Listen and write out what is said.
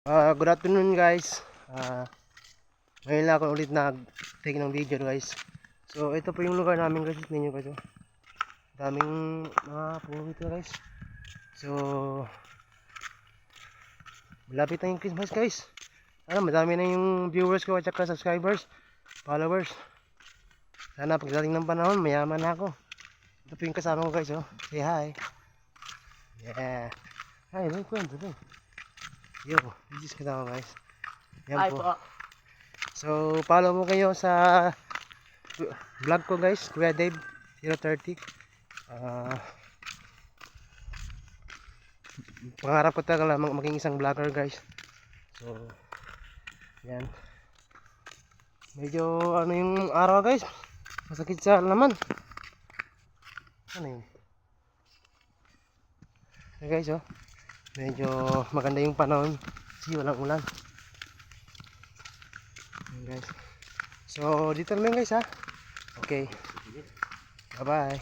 Good afternoon guys. Ngayon lang ako ulit nag-take ng video guys. So ito po yung lugar namin guys. Ninyo guys. Daming mga puno dito guys. So malapit na yung Christmas guys. Sana madami na yung viewers ko at saka subscribers, followers. Sana pagdating ng panahon mayaman na ako. Ito po yung kasama ko guys. Say hi. Yeah. Hi, may kwento din. Yo, this is kasama guys. Yan Ay po. So, follow mo kayo sa vlog ko guys, Kuya Dave 030. Pangarap ko talaga maging isang vlogger guys. So, yan. Medyo ano yung araw guys, masakit sa laman. Ano yun? Okay guys, medyo maganda yung panahon kasi walang ulan. Ayan guys. So, dito naman guys Okay. Bye bye.